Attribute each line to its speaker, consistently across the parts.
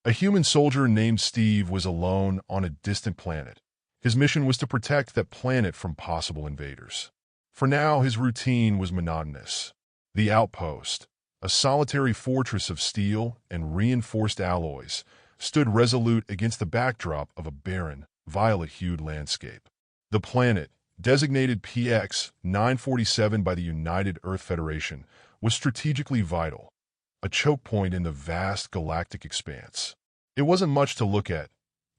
Speaker 1: A human soldier named Steve was alone on a distant planet. His mission was to protect that planet from possible invaders. For now, his routine was monotonous. The outpost, a solitary fortress of steel and reinforced alloys, stood resolute against the backdrop of a barren, violet-hued landscape. The planet, designated PX-947 by the United Earth Federation, was strategically vital, a choke point in the vast galactic expanse. It wasn't much to look at: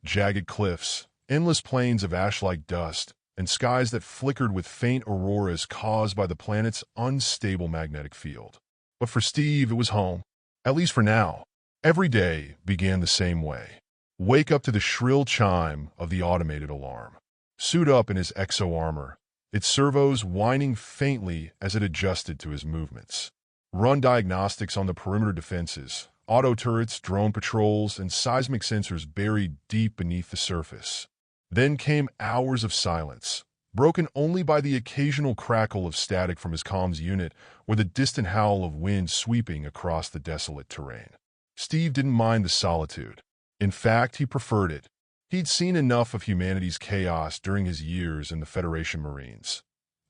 Speaker 1: jagged cliffs, endless plains of ash-like dust, and skies that flickered with faint auroras caused by the planet's unstable magnetic field. But for Steve, it was home, at least for now. Every day began the same way. Wake up to the shrill chime of the automated alarm. Suit up in his exo-armor, its servos whining faintly as it adjusted to his movements. Run diagnostics on the perimeter defenses, auto turrets, drone patrols, and seismic sensors buried deep beneath the surface. Then came hours of silence, broken only by the occasional crackle of static from his comms unit or the distant howl of wind sweeping across the desolate terrain. Steve didn't mind the solitude. In fact, he preferred it. He'd seen enough of humanity's chaos during his years in the Federation Marines.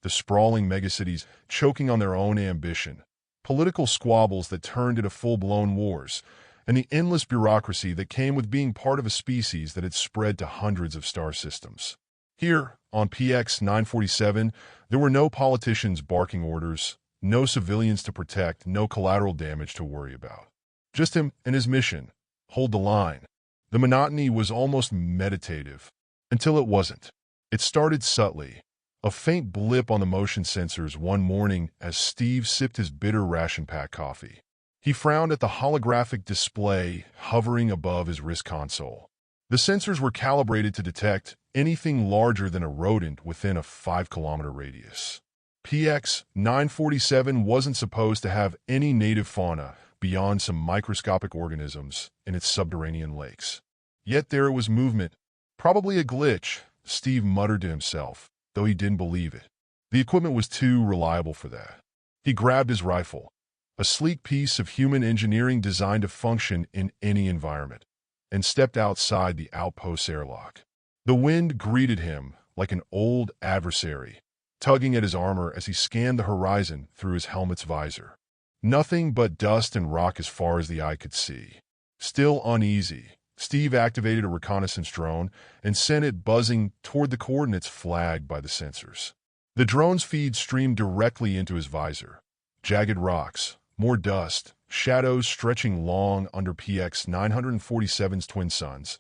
Speaker 1: The sprawling megacities choking on their own ambition, political squabbles that turned into full-blown wars, and the endless bureaucracy that came with being part of a species that had spread to hundreds of star systems. Here, on PX-947, there were no politicians barking orders, no civilians to protect, no collateral damage to worry about. Just him and his mission: hold the line. The monotony was almost meditative, until it wasn't. It started subtly, a faint blip on the motion sensors one morning as Steve sipped his bitter ration-packed coffee. He frowned at the holographic display hovering above his wrist console. The sensors were calibrated to detect anything larger than a rodent within a 5-kilometer radius. PX-947 wasn't supposed to have any native fauna beyond some microscopic organisms in its subterranean lakes. Yet there was movement. Probably a glitch, Steve muttered to himself, though he didn't believe it. The equipment was too reliable for that. He grabbed his rifle, a sleek piece of human engineering designed to function in any environment, and stepped outside the outpost's airlock. The wind greeted him like an old adversary, tugging at his armor as he scanned the horizon through his helmet's visor. Nothing but dust and rock as far as the eye could see. Still uneasy, Steve activated a reconnaissance drone and sent it buzzing toward the coordinates flagged by the sensors. The drone's feed streamed directly into his visor. Jagged rocks, more dust, shadows stretching long under PX-947's twin suns,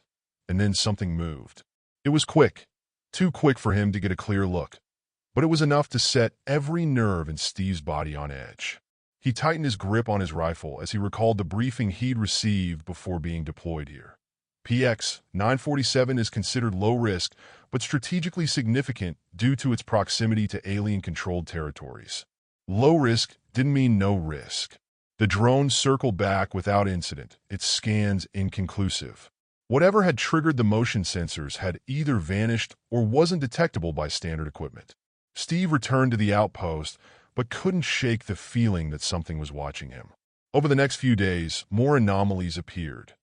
Speaker 1: and then something moved. It was quick, too quick for him to get a clear look, but it was enough to set every nerve in Steve's body on edge. He tightened his grip on his rifle as he recalled the briefing he'd received before being deployed here. PX-947 is considered low risk, but strategically significant due to its proximity to alien-controlled territories. Low risk didn't mean no risk. The drone circled back without incident, its scans inconclusive. Whatever had triggered the motion sensors had either vanished or wasn't detectable by standard equipment. Steve returned to the outpost, but couldn't shake the feeling that something was watching him. Over the next few days, more anomalies appeared.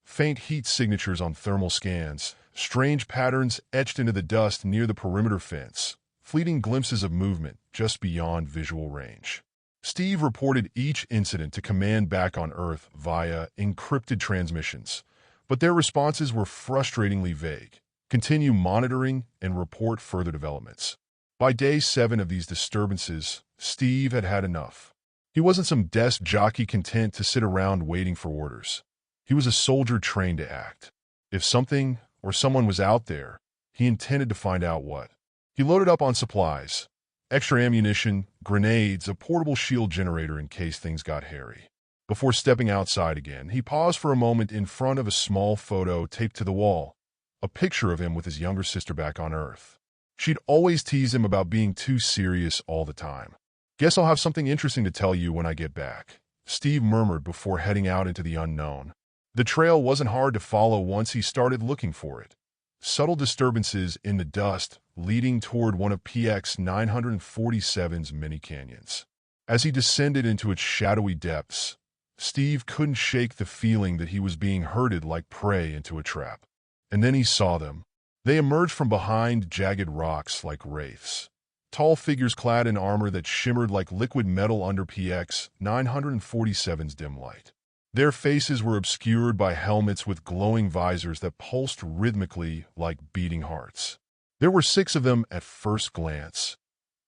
Speaker 1: Faint heat signatures on thermal scans, strange patterns etched into the dust near the perimeter fence, fleeting glimpses of movement just beyond visual range. Steve reported each incident to command back on Earth via encrypted transmissions, but their responses were frustratingly vague. Continue monitoring and report further developments. By day 7 of these disturbances, Steve had had enough. He wasn't some desk jockey content to sit around waiting for orders. He was a soldier trained to act. If something or someone was out there, he intended to find out what. He loaded up on supplies, extra ammunition, grenades, a portable shield generator in case things got hairy. Before stepping outside again, he paused for a moment in front of a small photo taped to the wall, a picture of him with his younger sister back on Earth. She'd always tease him about being too serious all the time. "Guess I'll have something interesting to tell you when I get back," Steve murmured before heading out into the unknown. The trail wasn't hard to follow once he started looking for it. Subtle disturbances in the dust leading toward one of PX-947's many canyons. As he descended into its shadowy depths, Steve couldn't shake the feeling that he was being herded like prey into a trap. And then he saw them. They emerged from behind jagged rocks like wraiths. Tall figures clad in armor that shimmered like liquid metal under PX 947's dim light. Their faces were obscured by helmets with glowing visors that pulsed rhythmically like beating hearts. There were 6 of them at first glance.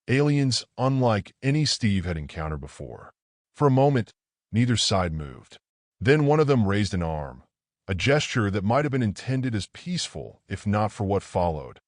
Speaker 1: Aliens unlike any Steve had encountered before. For a moment, neither side moved. Then one of them raised an arm, a gesture that might have been intended as peaceful if not for what followed.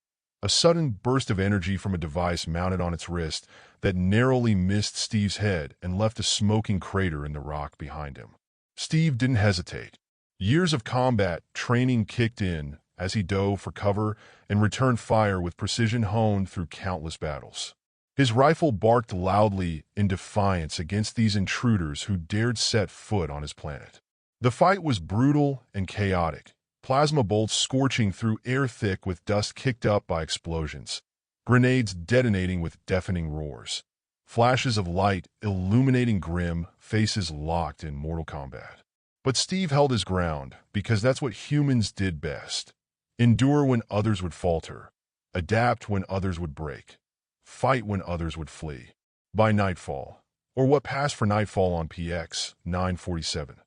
Speaker 1: A sudden burst of energy from a device mounted on its wrist that narrowly missed Steve's head and left a smoking crater in the rock behind him. Steve didn't hesitate. Years of combat training kicked in as he dove for cover and returned fire with precision honed through countless battles. His rifle barked loudly in defiance against these intruders who dared set foot on his planet. The fight was brutal and chaotic, plasma bolts scorching through air thick with dust kicked up by explosions, grenades detonating with deafening roars, flashes of light illuminating grim faces locked in mortal combat. But Steve held his ground because that's what humans did best. Endure when others would falter, adapt when others would break, fight when others would flee. By nightfall, or what passed for nightfall on PX 947,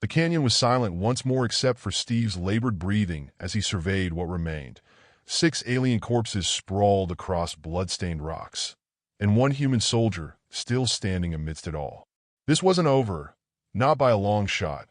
Speaker 1: the canyon was silent once more except for Steve's labored breathing as he surveyed what remained. 6 alien corpses sprawled across blood-stained rocks, and 1 human soldier still standing amidst it all. This wasn't over, not by a long shot,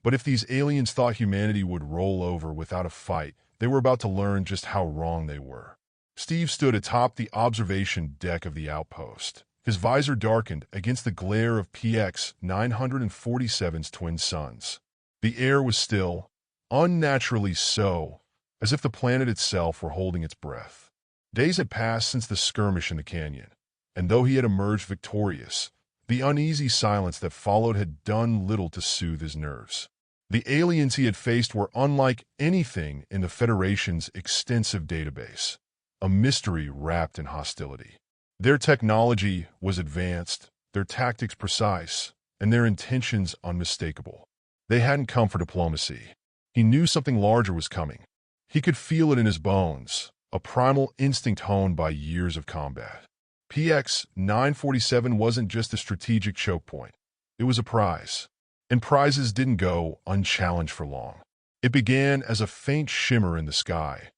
Speaker 1: but if these aliens thought humanity would roll over without a fight, they were about to learn just how wrong they were. Steve stood atop the observation deck of the outpost. His visor darkened against the glare of PX 947's twin suns. The air was still, unnaturally so, as if the planet itself were holding its breath. Days had passed since the skirmish in the canyon, and though he had emerged victorious, the uneasy silence that followed had done little to soothe his nerves. The aliens he had faced were unlike anything in the Federation's extensive database, a mystery wrapped in hostility. Their technology was advanced, their tactics precise, and their intentions unmistakable. They hadn't come for diplomacy. He knew something larger was coming. He could feel it in his bones, a primal instinct honed by years of combat. PX 947 wasn't just a strategic choke point. It was a prize. And prizes didn't go unchallenged for long. It began as a faint shimmer in the sky,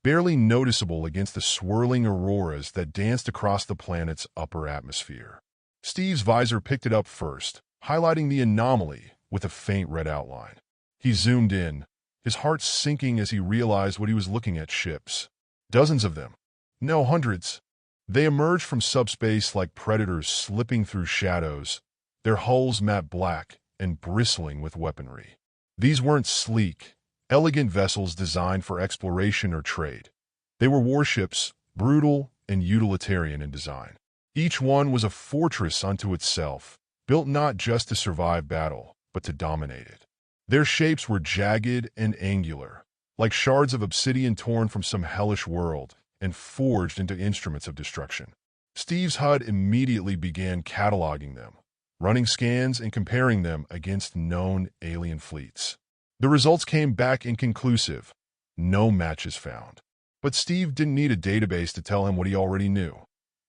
Speaker 1: barely noticeable against the swirling auroras that danced across the planet's upper atmosphere. Steve's visor picked it up first, highlighting the anomaly with a faint red outline. He zoomed in, his heart sinking as he realized what he was looking at: ships. Dozens of them. No, hundreds. They emerged from subspace like predators slipping through shadows, their hulls matte black and bristling with weaponry. These weren't sleek, elegant vessels designed for exploration or trade. They were warships, brutal and utilitarian in design. Each one was a fortress unto itself, built not just to survive battle, but to dominate it. Their shapes were jagged and angular, like shards of obsidian torn from some hellish world and forged into instruments of destruction. Steve's HUD immediately began cataloging them, running scans and comparing them against known alien fleets. The results came back inconclusive. No matches found. But Steve didn't need a database to tell him what he already knew.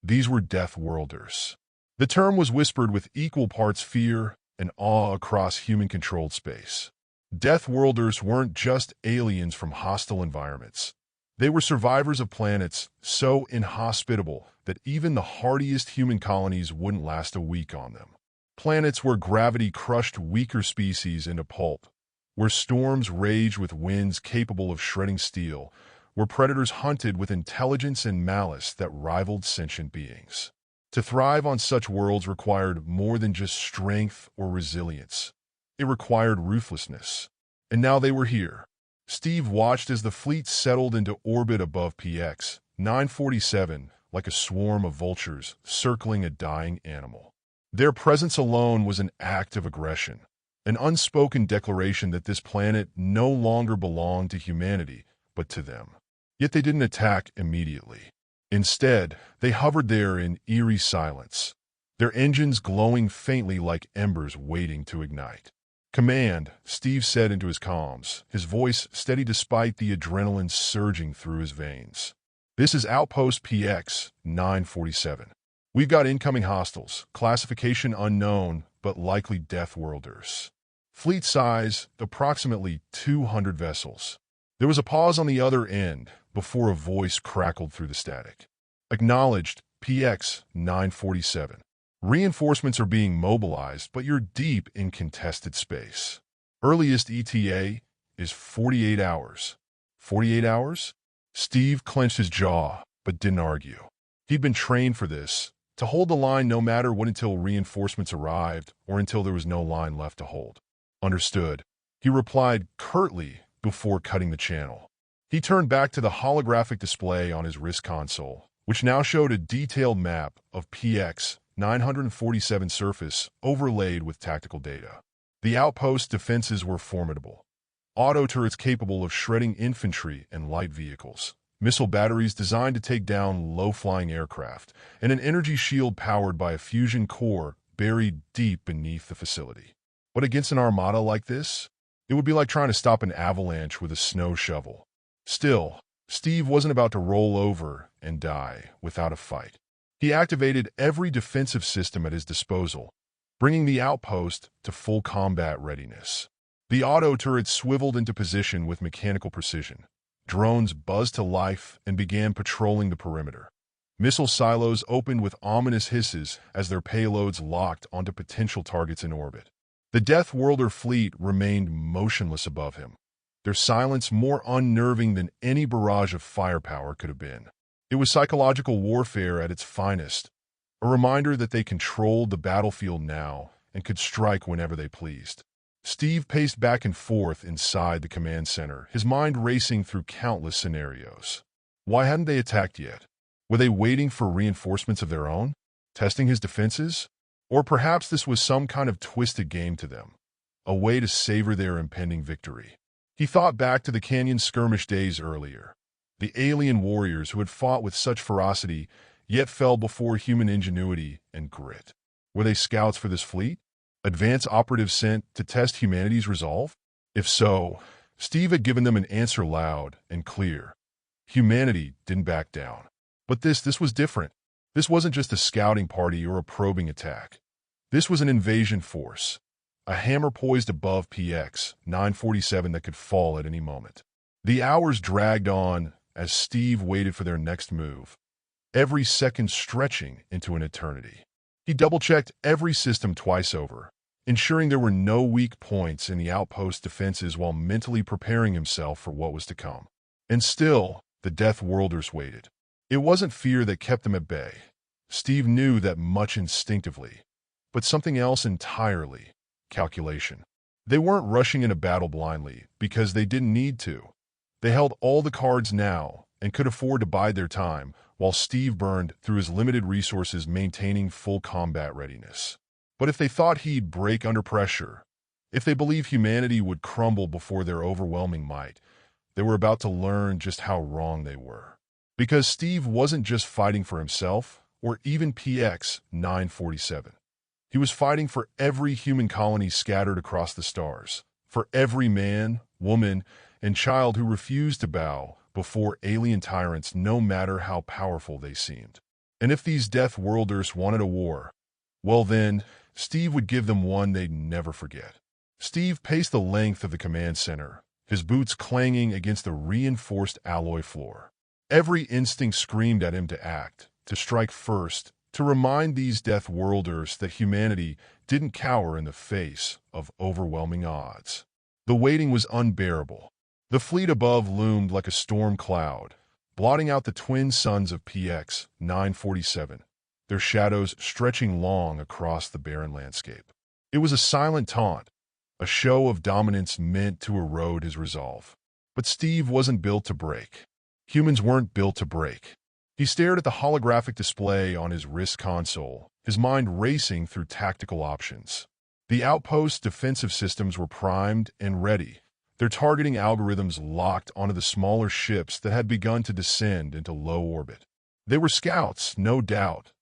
Speaker 1: These were Death Worlders. The term was whispered with equal parts fear and awe across human-controlled space. Death Worlders weren't just aliens from hostile environments. They were survivors of planets so inhospitable that even the hardiest human colonies wouldn't last a week on them. Planets where gravity crushed weaker species into pulp, where storms raged with winds capable of shredding steel, where predators hunted with intelligence and malice that rivaled sentient beings. To thrive on such worlds required more than just strength or resilience. It required ruthlessness. And now they were here. Steve watched as the fleet settled into orbit above PX 947 like a swarm of vultures circling a dying animal. Their presence alone was an act of aggression, an unspoken declaration that this planet no longer belonged to humanity, but to them. Yet they didn't attack immediately. Instead, they hovered there in eerie silence, their engines glowing faintly like embers waiting to ignite. "Command," Steve said into his comms, his voice steady despite the adrenaline surging through his veins. "This is Outpost PX 947. We've got incoming hostiles, classification unknown, but likely Death Worlders. Fleet size, approximately 200 vessels." There was a pause on the other end before a voice crackled through the static. "Acknowledged, PX 947. Reinforcements are being mobilized, but you're deep in contested space. Earliest ETA is 48 hours. 48 hours? Steve clenched his jaw, but didn't argue. He'd been trained for this, to hold the line no matter what until reinforcements arrived or until there was no line left to hold. Understood. He replied curtly before cutting the channel. He turned back to the holographic display on his wrist console, which now showed a detailed map of PX 947 surface overlaid with tactical data. The outpost defenses were formidable. Auto turrets capable of shredding infantry and light vehicles, missile batteries designed to take down low-flying aircraft, and an energy shield powered by a fusion core buried deep beneath the facility. But against an armada like this, it would be like trying to stop an avalanche with a snow shovel. Still, Steve wasn't about to roll over and die without a fight. He activated every defensive system at his disposal, bringing the outpost to full combat readiness. The auto turrets swiveled into position with mechanical precision. Drones buzzed to life and began patrolling the perimeter. Missile silos opened with ominous hisses as their payloads locked onto potential targets in orbit. The Death Worlder fleet remained motionless above him, their silence more unnerving than any barrage of firepower could have been. It was psychological warfare at its finest, a reminder that they controlled the battlefield now and could strike whenever they pleased. Steve paced back and forth inside the command center, his mind racing through countless scenarios. Why hadn't they attacked yet? Were they waiting for reinforcements of their own? Testing his defenses? Or perhaps this was some kind of twisted game to them, a way to savor their impending victory. He thought back to the canyon skirmish days earlier. The alien warriors who had fought with such ferocity, yet fell before human ingenuity and grit. Were they scouts for this fleet? Advance operatives sent to test humanity's resolve? If so, Steve had given them an answer loud and clear. Humanity didn't back down. But this was different. This wasn't just a scouting party or a probing attack. This was an invasion force, a hammer poised above PX 947 that could fall at any moment. The hours dragged on as Steve waited for their next move, every second stretching into an eternity. He double-checked every system twice over, ensuring there were no weak points in the outpost defenses while mentally preparing himself for what was to come. And still, the Death Worlders waited. It wasn't fear that kept them at bay. Steve knew that much instinctively, but something else entirely: calculation. They weren't rushing into battle blindly because they didn't need to. They held all the cards now and could afford to bide their time while Steve burned through his limited resources maintaining full combat readiness. But if they thought he'd break under pressure, if they believed humanity would crumble before their overwhelming might, they were about to learn just how wrong they were. Because Steve wasn't just fighting for himself or even PX 947. He was fighting for every human colony scattered across the stars, for every man, woman, and child who refused to bow before alien tyrants no matter how powerful they seemed. And if these Death Worlders wanted a war, well then, Steve would give them one they'd never forget. Steve paced the length of the command center, his boots clanging against the reinforced alloy floor. Every instinct screamed at him to act, to strike first, to remind these Death Worlders that humanity didn't cower in the face of overwhelming odds. The waiting was unbearable. The fleet above loomed like a storm cloud, blotting out the twin suns of PX 947, their shadows stretching long across the barren landscape. It was a silent taunt, a show of dominance meant to erode his resolve. But Steve wasn't built to break. Humans weren't built to break. He stared at the holographic display on his wrist console, his mind racing through tactical options. The outpost's defensive systems were primed and ready, their targeting algorithms locked onto the smaller ships that had begun to descend into low orbit. They were scouts, no doubt,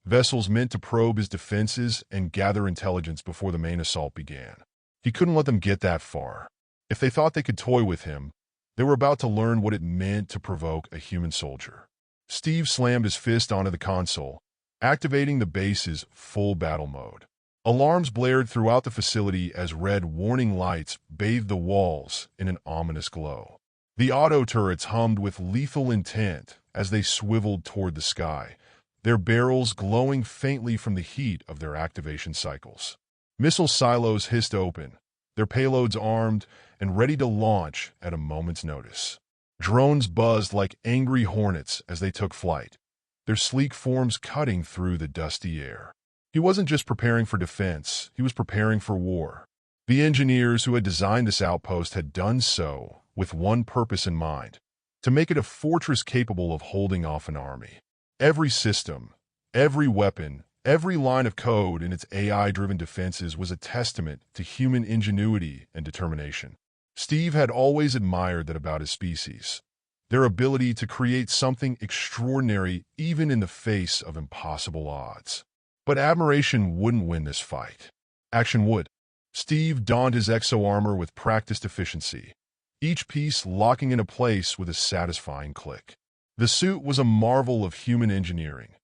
Speaker 1: vessels meant to probe his defenses and gather intelligence before the main assault began. He couldn't let them get that far. If they thought they could toy with him, they were about to learn what it meant to provoke a human soldier. Steve slammed his fist onto the console, activating the base's full battle mode. Alarms blared throughout the facility as red warning lights bathed the walls in an ominous glow. The auto turrets hummed with lethal intent as they swiveled toward the sky, their barrels glowing faintly from the heat of their activation cycles. Missile silos hissed open, their payloads armed and ready to launch at a moment's notice. Drones buzzed like angry hornets as they took flight, their sleek forms cutting through the dusty air. He wasn't just preparing for defense, he was preparing for war. The engineers who had designed this outpost had done so with one purpose in mind: to make it a fortress capable of holding off an army. Every system, every weapon, every line of code in its AI-driven defenses was a testament to human ingenuity and determination. Steve had always admired that about his species, their ability to create something extraordinary even in the face of impossible odds. But admiration wouldn't win this fight. Action would. Steve donned his exo-armor with practiced efficiency, each piece locking into place with a satisfying click. The suit was a marvel of human engineering,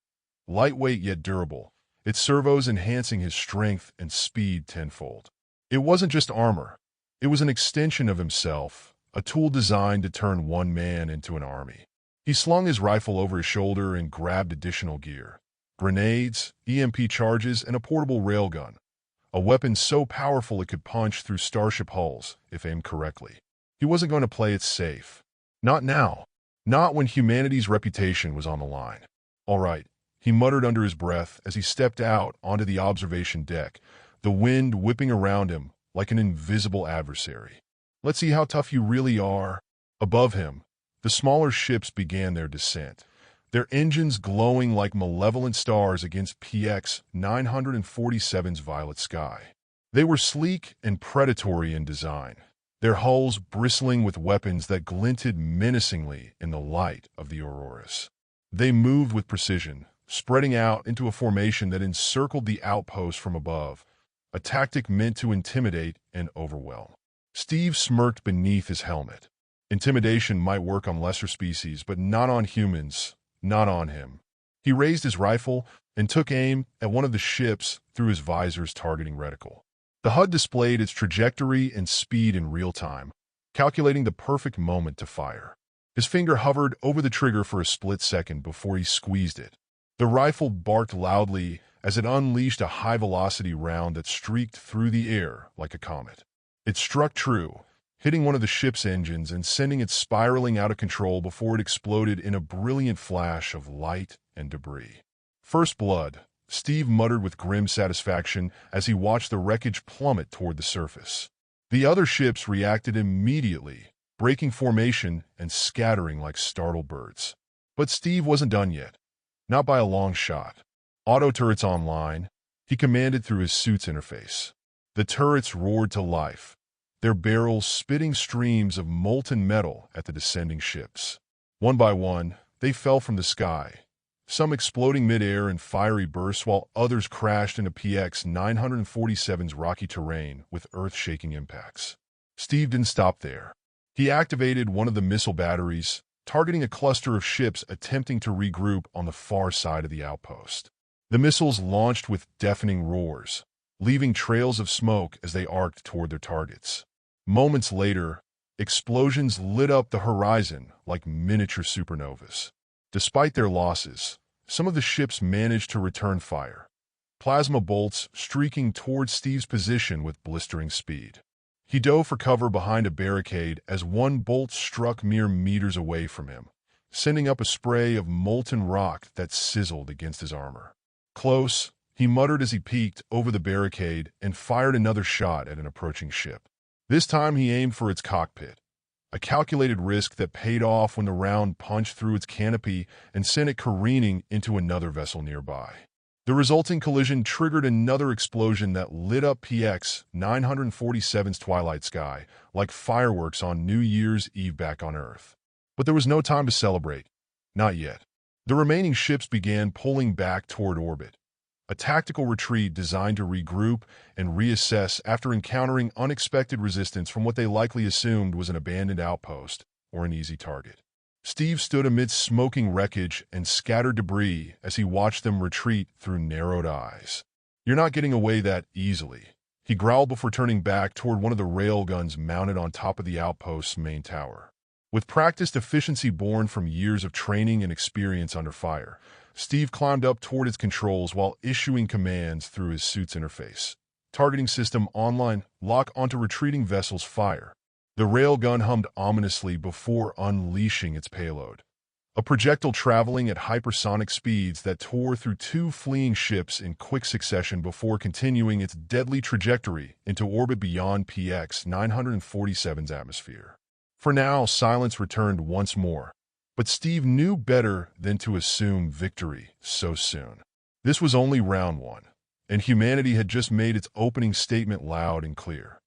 Speaker 1: lightweight yet durable, its servos enhancing his strength and speed tenfold. It wasn't just armor. It was an extension of himself, a tool designed to turn one man into an army. He slung his rifle over his shoulder and grabbed additional gear: grenades, EMP charges, and a portable railgun, a weapon so powerful it could punch through starship hulls if aimed correctly. He wasn't going to play it safe. Not now. Not when humanity's reputation was on the line. All right, he muttered under his breath as he stepped out onto the observation deck, the wind whipping around him like an invisible adversary. Let's see how tough you really are. Above him, the smaller ships began their descent, their engines glowing like malevolent stars against PX 947's violet sky. They were sleek and predatory in design, their hulls bristling with weapons that glinted menacingly in the light of the auroras. They moved with precision, spreading out into a formation that encircled the outpost from above, a tactic meant to intimidate and overwhelm. Steve smirked beneath his helmet. Intimidation might work on lesser species, but not on humans, not on him. He raised his rifle and took aim at one of the ships through his visor's targeting reticle. The HUD displayed its trajectory and speed in real time, calculating the perfect moment to fire. His finger hovered over the trigger for a split second before he squeezed it. The rifle barked loudly as it unleashed a high-velocity round that streaked through the air like a comet. It struck true, hitting one of the ship's engines and sending it spiraling out of control before it exploded in a brilliant flash of light and debris. First blood, Steve muttered with grim satisfaction as he watched the wreckage plummet toward the surface. The other ships reacted immediately, breaking formation and scattering like startled birds. But Steve wasn't done yet. Not by a long shot. Auto turrets online, he commanded through his suit's interface. The turrets roared to life, their barrels spitting streams of molten metal at the descending ships. One by one, they fell from the sky, some exploding mid-air in fiery bursts while others crashed into PX 947's rocky terrain with earth-shaking impacts. Steve didn't stop there. He activated one of the missile batteries, targeting a cluster of ships attempting to regroup on the far side of the outpost. The missiles launched with deafening roars, leaving trails of smoke as they arced toward their targets. Moments later, explosions lit up the horizon like miniature supernovas. Despite their losses, some of the ships managed to return fire, plasma bolts streaking toward Steve's position with blistering speed. He dove for cover behind a barricade as one bolt struck mere meters away from him, sending up a spray of molten rock that sizzled against his armor. Close, he muttered as he peeked over the barricade and fired another shot at an approaching ship. This time he aimed for its cockpit, a calculated risk that paid off when the round punched through its canopy and sent it careening into another vessel nearby. The resulting collision triggered another explosion that lit up PX 947's twilight sky like fireworks on New Year's Eve back on Earth. But there was no time to celebrate. Not yet. The remaining ships began pulling back toward orbit, a tactical retreat designed to regroup and reassess after encountering unexpected resistance from what they likely assumed was an abandoned outpost or an easy target. Steve stood amidst smoking wreckage and scattered debris as he watched them retreat through narrowed eyes. "You're not getting away that easily," he growled before turning back toward one of the railguns mounted on top of the outpost's main tower. With practiced efficiency born from years of training and experience under fire, Steve climbed up toward its controls while issuing commands through his suit's interface. "Targeting system online. Lock onto retreating vessels. Fire." The railgun hummed ominously before unleashing its payload, a projectile traveling at hypersonic speeds that tore through two fleeing ships in quick succession before continuing its deadly trajectory into orbit beyond PX 947's atmosphere. For now, silence returned once more, but Steve knew better than to assume victory so soon. This was only round one, and humanity had just made its opening statement loud and clear.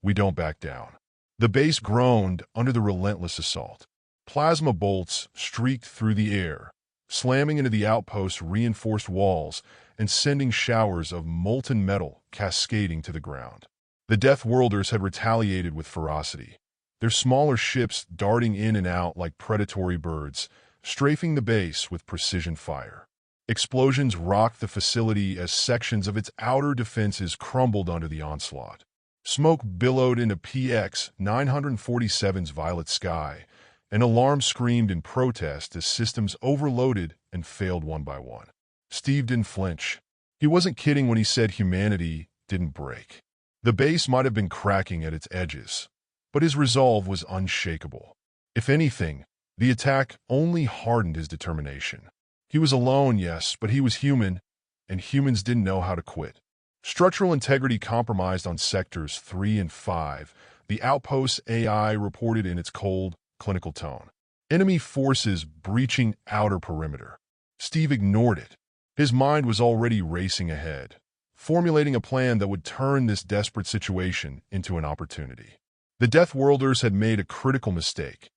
Speaker 1: "We don't back down." The base groaned under the relentless assault. Plasma bolts streaked through the air, slamming into the outpost's reinforced walls and sending showers of molten metal cascading to the ground. The Death Worlders had retaliated with ferocity, their smaller ships darting in and out like predatory birds, strafing the base with precision fire. Explosions rocked the facility as sections of its outer defenses crumbled under the onslaught. Smoke billowed into PX 947's violet sky, and alarms screamed in protest as systems overloaded and failed one by one. Steve didn't flinch. He wasn't kidding when he said humanity didn't break. The base might have been cracking at its edges, but his resolve was unshakable. If anything, the attack only hardened his determination. He was alone, yes, but he was human, and humans didn't know how to quit. Structural integrity compromised on Sectors 3 and 5, the outpost's AI reported in its cold, clinical tone. Enemy forces breaching outer perimeter. Steve ignored it. His mind was already racing ahead, formulating a plan that would turn this desperate situation into an opportunity. The Death Worlders had made a critical mistake.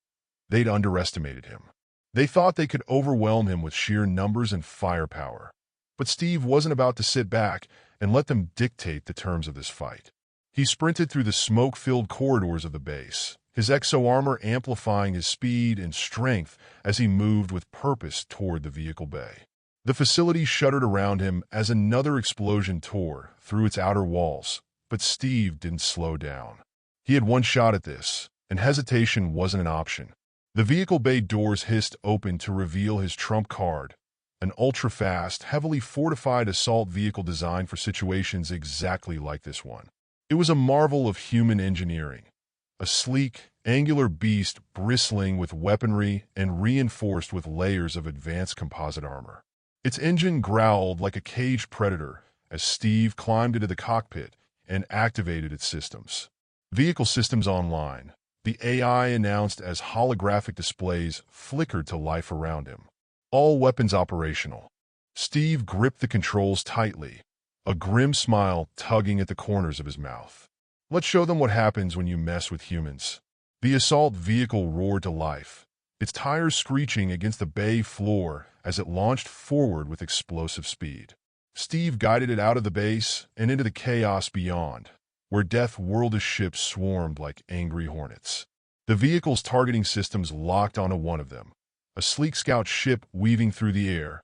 Speaker 1: They'd underestimated him. They thought they could overwhelm him with sheer numbers and firepower. But Steve wasn't about to sit back and let them dictate the terms of this fight. He sprinted through the smoke-filled corridors of the base, his exo-armor amplifying his speed and strength as he moved with purpose toward the vehicle bay. The facility shuddered around him as another explosion tore through its outer walls, but Steve didn't slow down. He had one shot at this, and hesitation wasn't an option. The vehicle bay doors hissed open to reveal his trump card, an ultra-fast, heavily fortified assault vehicle designed for situations exactly like this one. It was a marvel of human engineering, a sleek, angular beast bristling with weaponry and reinforced with layers of advanced composite armor. Its engine growled like a caged predator as Steve climbed into the cockpit and activated its systems. Vehicle systems online, the AI announced as holographic displays flickered to life around him. All weapons operational. Steve gripped the controls tightly, a grim smile tugging at the corners of his mouth. "Let's show them what happens when you mess with humans." The assault vehicle roared to life, its tires screeching against the bay floor as it launched forward with explosive speed. Steve guided it out of the base and into the chaos beyond, where Death World's ships swarmed like angry hornets. The vehicle's targeting systems locked onto one of them, a sleek scout ship weaving through the air,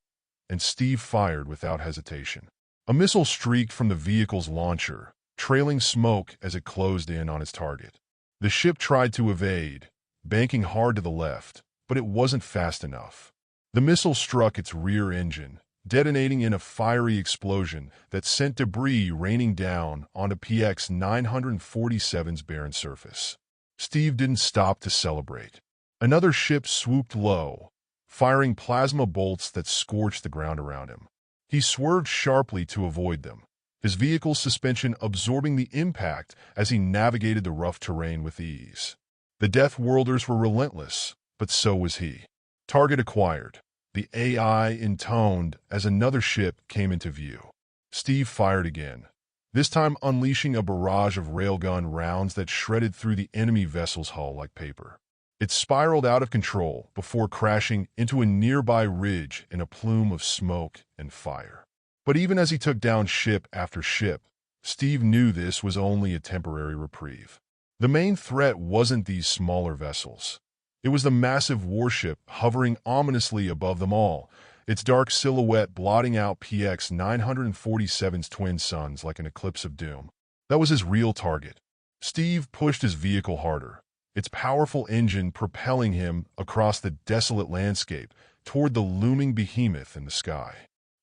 Speaker 1: and Steve fired without hesitation. A missile streaked from the vehicle's launcher, trailing smoke as it closed in on its target. The ship tried to evade, banking hard to the left, but it wasn't fast enough. The missile struck its rear engine, detonating in a fiery explosion that sent debris raining down onto PX 947's barren surface. Steve didn't stop to celebrate. Another ship swooped low, firing plasma bolts that scorched the ground around him. He swerved sharply to avoid them, his vehicle's suspension absorbing the impact as he navigated the rough terrain with ease. The Death Worlders were relentless, but so was he. Target acquired, the AI intoned as another ship came into view. Steve fired again, this time unleashing a barrage of railgun rounds that shredded through the enemy vessel's hull like paper. It spiraled out of control before crashing into a nearby ridge in a plume of smoke and fire. But even as he took down ship after ship, Steve knew this was only a temporary reprieve. The main threat wasn't these smaller vessels. It was the massive warship hovering ominously above them all, its dark silhouette blotting out PX 947's twin suns like an eclipse of doom. That was his real target. Steve pushed his vehicle harder, its powerful engine propelling him across the desolate landscape toward the looming behemoth in the sky.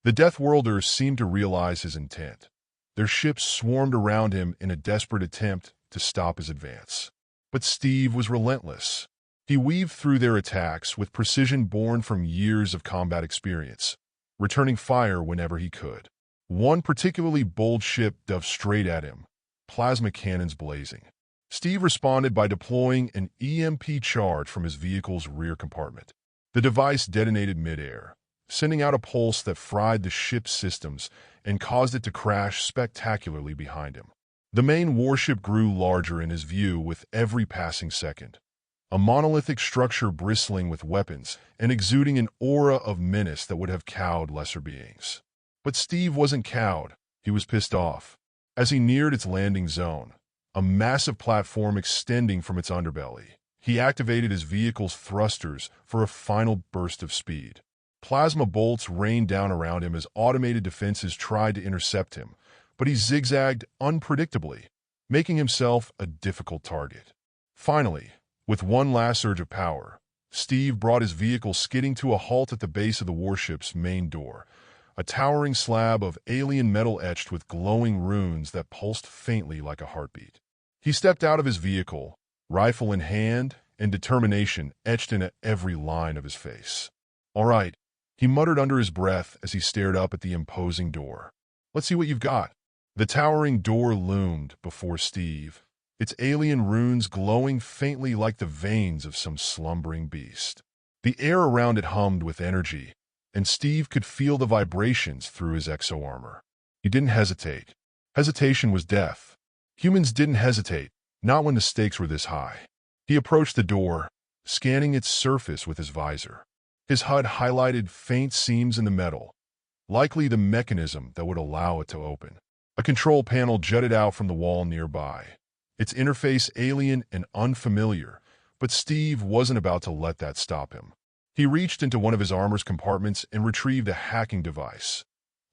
Speaker 1: The Deathworlders seemed to realize his intent. Their ships swarmed around him in a desperate attempt to stop his advance. But Steve was relentless. He weaved through their attacks with precision born from years of combat experience, returning fire whenever he could. One particularly bold ship dove straight at him, plasma cannons blazing. Steve responded by deploying an EMP charge from his vehicle's rear compartment. The device detonated midair, sending out a pulse that fried the ship's systems and caused it to crash spectacularly behind him. The main warship grew larger in his view with every passing second, a monolithic structure bristling with weapons and exuding an aura of menace that would have cowed lesser beings. But Steve wasn't cowed, he was pissed off. As he neared its landing zone, a massive platform extending from its underbelly, he activated his vehicle's thrusters for a final burst of speed. Plasma bolts rained down around him as automated defenses tried to intercept him, but he zigzagged unpredictably, making himself a difficult target. Finally, with one last surge of power, Steve brought his vehicle skidding to a halt at the base of the warship's main door, a towering slab of alien metal etched with glowing runes that pulsed faintly like a heartbeat. He stepped out of his vehicle, rifle in hand, and determination etched into every line of his face. "All right," he muttered under his breath as he stared up at the imposing door. "Let's see what you've got." The towering door loomed before Steve, its alien runes glowing faintly like the veins of some slumbering beast. The air around it hummed with energy, and Steve could feel the vibrations through his exo-armor. He didn't hesitate. Hesitation was death. Humans didn't hesitate, not when the stakes were this high. He approached the door, scanning its surface with his visor. His HUD highlighted faint seams in the metal, likely the mechanism that would allow it to open. A control panel jutted out from the wall nearby, its interface alien and unfamiliar, but Steve wasn't about to let that stop him. He reached into one of his armor's compartments and retrieved a hacking device,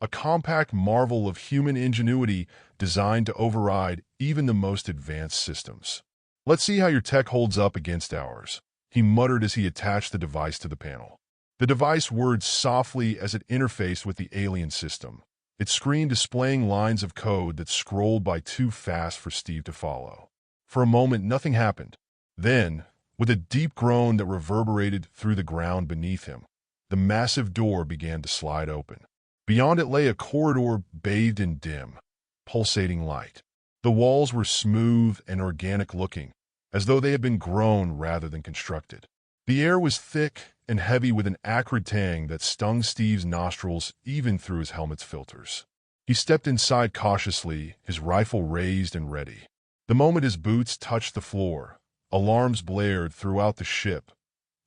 Speaker 1: a compact marvel of human ingenuity designed to override even the most advanced systems. "Let's see how your tech holds up against ours," he muttered as he attached the device to the panel. The device whirred softly as it interfaced with the alien system, its screen displaying lines of code that scrolled by too fast for Steve to follow. For a moment, nothing happened. Then, with a deep groan that reverberated through the ground beneath him, the massive door began to slide open. Beyond it lay a corridor bathed in dim, pulsating light. The walls were smooth and organic-looking, as though they had been grown rather than constructed. The air was thick and heavy with an acrid tang that stung Steve's nostrils even through his helmet's filters. He stepped inside cautiously, his rifle raised and ready. The moment his boots touched the floor, alarms blared throughout the ship,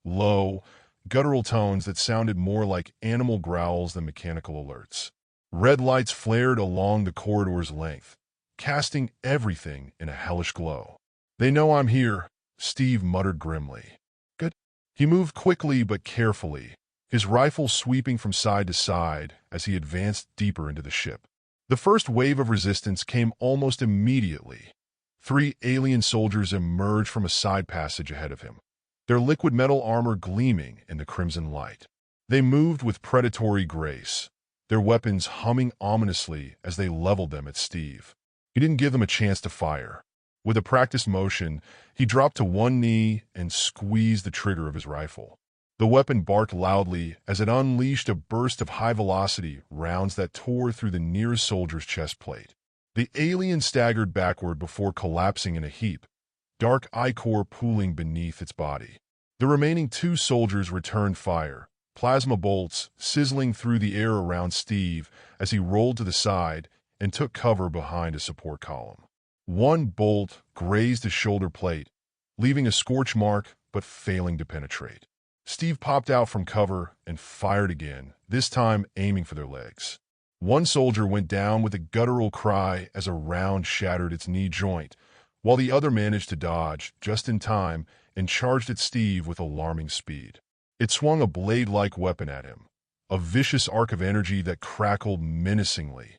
Speaker 1: low, guttural tones that sounded more like animal growls than mechanical alerts. Red lights flared along the corridor's length, casting everything in a hellish glow. "They know I'm here," Steve muttered grimly. "Good." He moved quickly but carefully, his rifle sweeping from side to side as he advanced deeper into the ship. The first wave of resistance came almost immediately. 3 alien soldiers emerged from a side passage ahead of him, their liquid metal armor gleaming in the crimson light. They moved with predatory grace, their weapons humming ominously as they leveled them at Steve. He didn't give them a chance to fire. With a practiced motion, he dropped to one knee and squeezed the trigger of his rifle. The weapon barked loudly as it unleashed a burst of high-velocity rounds that tore through the nearest soldier's chest plate. The alien staggered backward before collapsing in a heap, dark ichor pooling beneath its body. The remaining 2 soldiers returned fire, plasma bolts sizzling through the air around Steve as he rolled to the side and took cover behind a support column. One bolt grazed his shoulder plate, leaving a scorch mark but failing to penetrate. Steve popped out from cover and fired again, this time aiming for their legs. One soldier went down with a guttural cry as a round shattered its knee joint, while the other managed to dodge just in time and charged at Steve with alarming speed. It swung a blade-like weapon at him, a vicious arc of energy that crackled menacingly.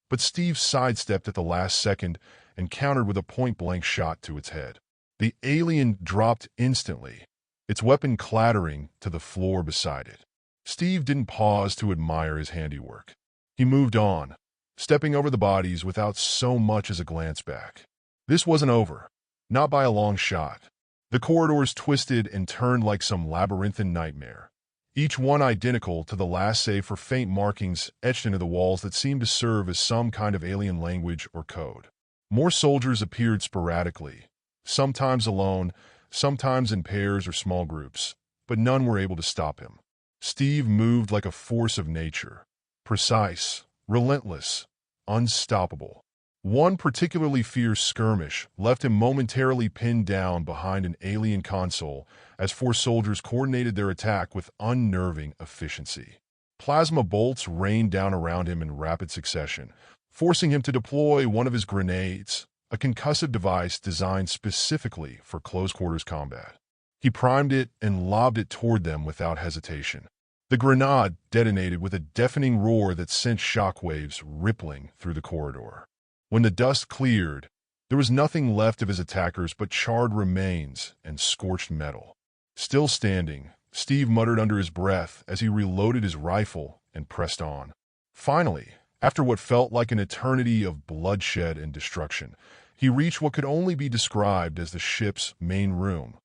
Speaker 1: But Steve sidestepped at the last second and countered with a point-blank shot to its head. The alien dropped instantly, its weapon clattering to the floor beside it. Steve didn't pause to admire his handiwork. He moved on, stepping over the bodies without so much as a glance back. This wasn't over, not by a long shot. The corridors twisted and turned like some labyrinthine nightmare, each one identical to the last save for faint markings etched into the walls that seemed to serve as some kind of alien language or code. More soldiers appeared sporadically, sometimes alone, sometimes in pairs or small groups, but none were able to stop him. Steve moved like a force of nature, precise, relentless, unstoppable. One particularly fierce skirmish left him momentarily pinned down behind an alien console as 4 soldiers coordinated their attack with unnerving efficiency. Plasma bolts rained down around him in rapid succession, forcing him to deploy one of his grenades, a concussive device designed specifically for close-quarters combat. He primed it and lobbed it toward them without hesitation. The grenade detonated with a deafening roar that sent shockwaves rippling through the corridor. When the dust cleared, there was nothing left of his attackers but charred remains and scorched metal. Still standing, Steve muttered under his breath as he reloaded his rifle and pressed on. Finally, after what felt like an eternity of bloodshed and destruction, he reached what could only be described as the ship's main room,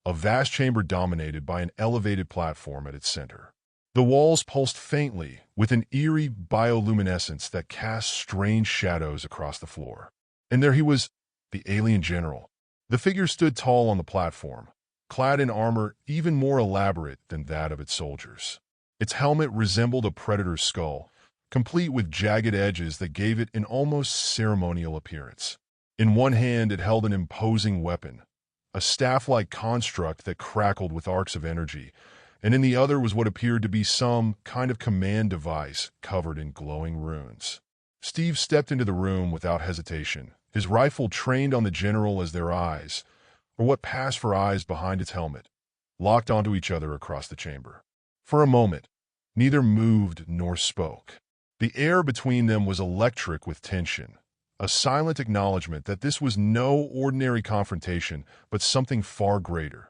Speaker 1: a vast chamber dominated by an elevated platform at its center. The walls pulsed faintly, with an eerie bioluminescence that cast strange shadows across the floor. And there he was, the alien general. The figure stood tall on the platform, clad in armor even more elaborate than that of its soldiers. Its helmet resembled a predator's skull, complete with jagged edges that gave it an almost ceremonial appearance. In one hand it held an imposing weapon, a staff-like construct that crackled with arcs of energy, and in the other was what appeared to be some kind of command device covered in glowing runes. Steve stepped into the room without hesitation, his rifle trained on the general as their eyes, or what passed for eyes behind its helmet, locked onto each other across the chamber. For a moment, neither moved nor spoke. The air between them was electric with tension, a silent acknowledgement that this was no ordinary confrontation, but something far greater.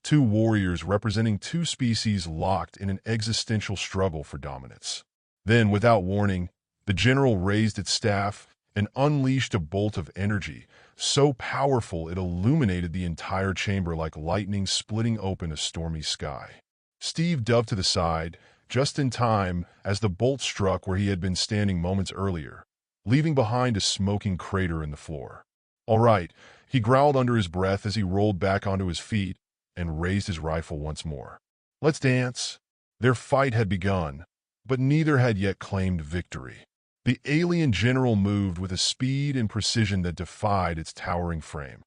Speaker 1: 2 warriors representing 2 species locked in an existential struggle for dominance. Then, without warning, the general raised its staff and unleashed a bolt of energy, so powerful it illuminated the entire chamber like lightning splitting open a stormy sky. Steve dove to the side, just in time as the bolt struck where he had been standing moments earlier, leaving behind a smoking crater in the floor. "All right," he growled under his breath as he rolled back onto his feet and raised his rifle once more. "Let's dance." Their fight had begun, but neither had yet claimed victory. The alien general moved with a speed and precision that defied its towering frame,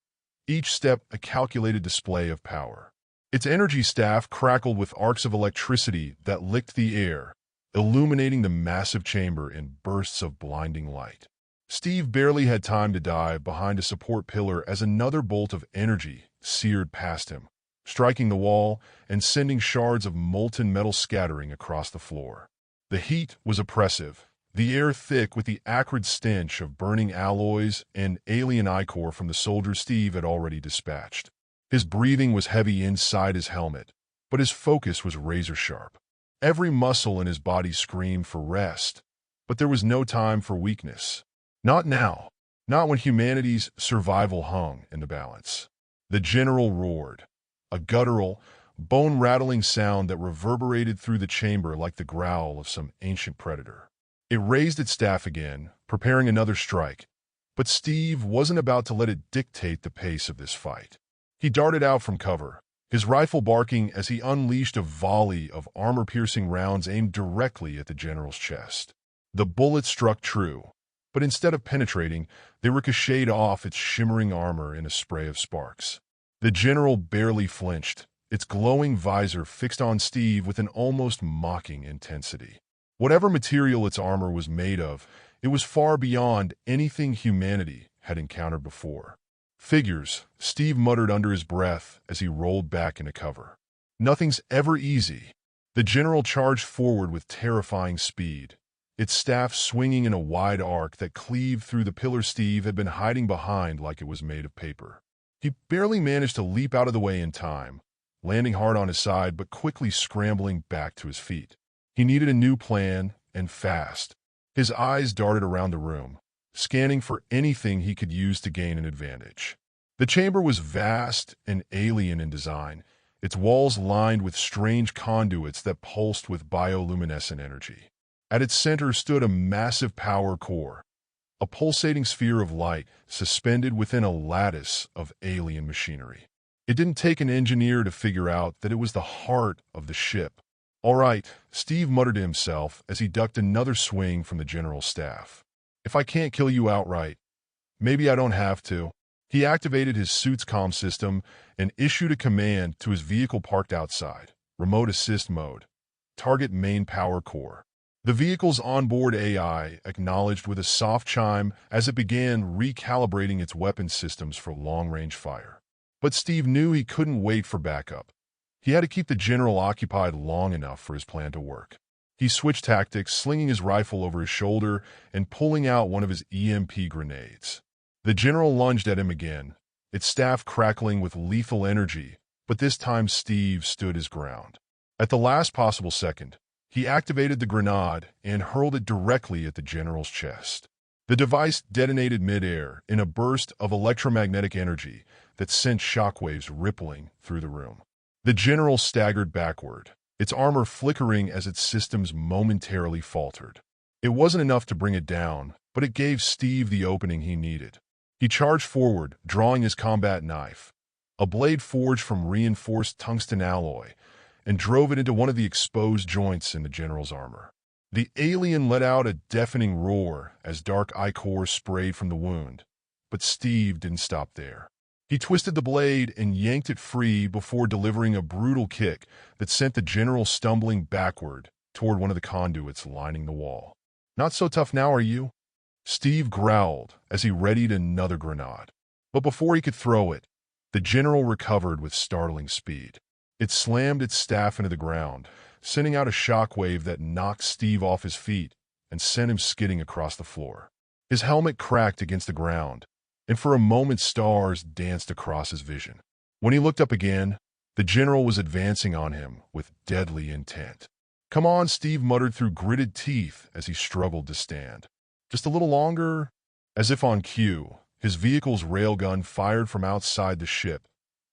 Speaker 1: each step a calculated display of power. Its energy staff crackled with arcs of electricity that licked the air, illuminating the massive chamber in bursts of blinding light. Steve barely had time to dive behind a support pillar as another bolt of energy seared past him, striking the wall and sending shards of molten metal scattering across the floor. The heat was oppressive, the air thick with the acrid stench of burning alloys and alien ichor from the soldiers Steve had already dispatched. His breathing was heavy inside his helmet, but his focus was razor-sharp. Every muscle in his body screamed for rest, but there was no time for weakness. Not now, not when humanity's survival hung in the balance. The general roared, a guttural, bone-rattling sound that reverberated through the chamber like the growl of some ancient predator. It raised its staff again, preparing another strike, but Steve wasn't about to let it dictate the pace of this fight. He darted out from cover, his rifle barking as he unleashed a volley of armor-piercing rounds aimed directly at the general's chest. The bullets struck true, but instead of penetrating, they ricocheted off its shimmering armor in a spray of sparks. The general barely flinched, its glowing visor fixed on Steve with an almost mocking intensity. Whatever material its armor was made of, it was far beyond anything humanity had encountered before. Figures, Steve muttered under his breath as he rolled back into cover. Nothing's ever easy. The general charged forward with terrifying speed, its staff swinging in a wide arc that cleaved through the pillar Steve had been hiding behind like it was made of paper. He barely managed to leap out of the way in time, landing hard on his side but quickly scrambling back to his feet. He needed a new plan, and fast. His eyes darted around the room, scanning for anything he could use to gain an advantage. The chamber was vast and alien in design, its walls lined with strange conduits that pulsed with bioluminescent energy. At its center stood a massive power core, a pulsating sphere of light suspended within a lattice of alien machinery. It didn't take an engineer to figure out that it was the heart of the ship. "All right," Steve muttered to himself as he ducked another swing from the general's staff. "If I can't kill you outright, maybe I don't have to." He activated his suit's comm system and issued a command to his vehicle parked outside. Remote assist mode. Target main power core. The vehicle's onboard AI acknowledged with a soft chime as it began recalibrating its weapon systems for long-range fire. But Steve knew he couldn't wait for backup. He had to keep the general occupied long enough for his plan to work. He switched tactics, slinging his rifle over his shoulder and pulling out one of his EMP grenades. The general lunged at him again, its staff crackling with lethal energy, but this time Steve stood his ground. At the last possible second, he activated the grenade and hurled it directly at the general's chest. The device detonated midair in a burst of electromagnetic energy that sent shockwaves rippling through the room. The general staggered backward, its armor flickering as its systems momentarily faltered. It wasn't enough to bring it down, but it gave Steve the opening he needed. He charged forward, drawing his combat knife, a blade forged from reinforced tungsten alloy, and drove it into one of the exposed joints in the general's armor. The alien let out a deafening roar as dark ichor sprayed from the wound, but Steve didn't stop there. He twisted the blade and yanked it free before delivering a brutal kick that sent the general stumbling backward toward one of the conduits lining the wall. "Not so tough now, are you?" Steve growled as he readied another grenade. But before he could throw it, the general recovered with startling speed. It slammed its staff into the ground, sending out a shockwave that knocked Steve off his feet and sent him skidding across the floor. His helmet cracked against the ground, and for a moment stars danced across his vision. When he looked up again, the general was advancing on him with deadly intent. "Come on," Steve muttered through gritted teeth as he struggled to stand. "Just a little longer." As if on cue, his vehicle's railgun fired from outside the ship,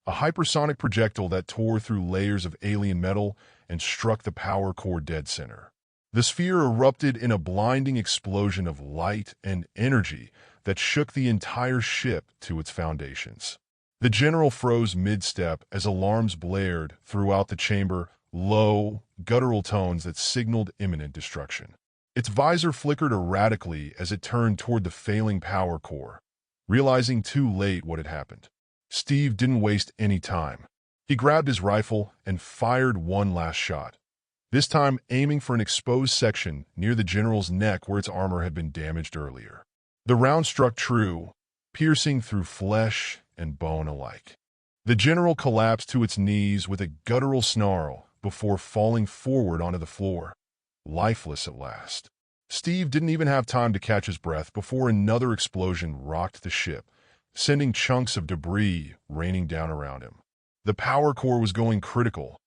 Speaker 1: a hypersonic projectile that tore through layers of alien metal and struck the power core dead center. The sphere erupted in a blinding explosion of light and energy that shook the entire ship to its foundations. The general froze mid-step as alarms blared throughout the chamber, low, guttural tones that signaled imminent destruction. Its visor flickered erratically as it turned toward the failing power core, realizing too late what had happened. Steve didn't waste any time. He grabbed his rifle and fired one last shot, this time aiming for an exposed section near the general's neck where its armor had been damaged earlier. The round struck true, piercing through flesh and bone alike. The general collapsed to its knees with a guttural snarl before falling forward onto the floor, lifeless at last. Steve didn't even have time to catch his breath before another explosion rocked the ship, sending chunks of debris raining down around him. The power core was going critical.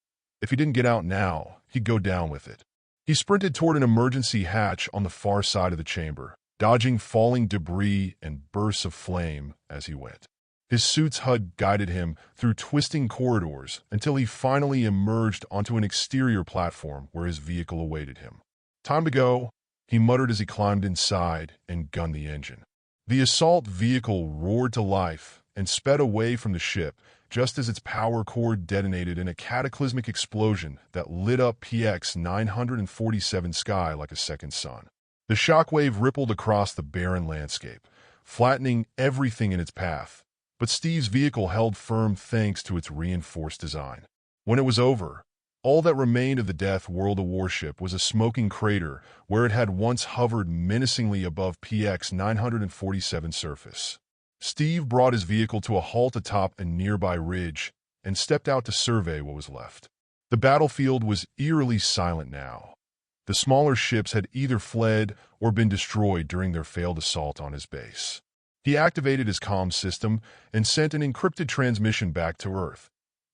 Speaker 1: If he didn't get out now, he'd go down with it. He sprinted toward an emergency hatch on the far side of the chamber, dodging falling debris and bursts of flame as he went. His suit's HUD guided him through twisting corridors until he finally emerged onto an exterior platform where his vehicle awaited him. "Time to go," he muttered as he climbed inside and gunned the engine. The assault vehicle roared to life and sped away from the ship just as its power core detonated in a cataclysmic explosion that lit up PX 947 sky like a second sun. The shockwave rippled across the barren landscape, flattening everything in its path, but Steve's vehicle held firm thanks to its reinforced design. When it was over, all that remained of the Death World warship was a smoking crater where it had once hovered menacingly above PX 947 surface. Steve brought his vehicle to a halt atop a nearby ridge and stepped out to survey what was left. The battlefield was eerily silent now. The smaller ships had either fled or been destroyed during their failed assault on his base. He activated his comm system and sent an encrypted transmission back to Earth.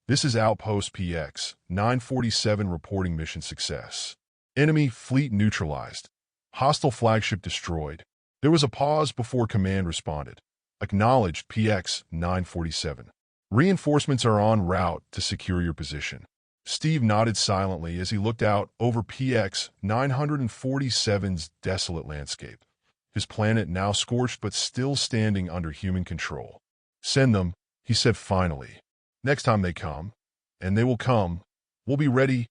Speaker 1: "This is Outpost PX 947 reporting mission success. Enemy fleet neutralized. Hostile flagship destroyed." There was a pause before command responded. "Acknowledged PX 947. Reinforcements are en route to secure your position." Steve nodded silently as he looked out over PX 947's desolate landscape, his planet now scorched but still standing under human control. "Send them," he said finally. "Next time they come, and they will come, we'll be ready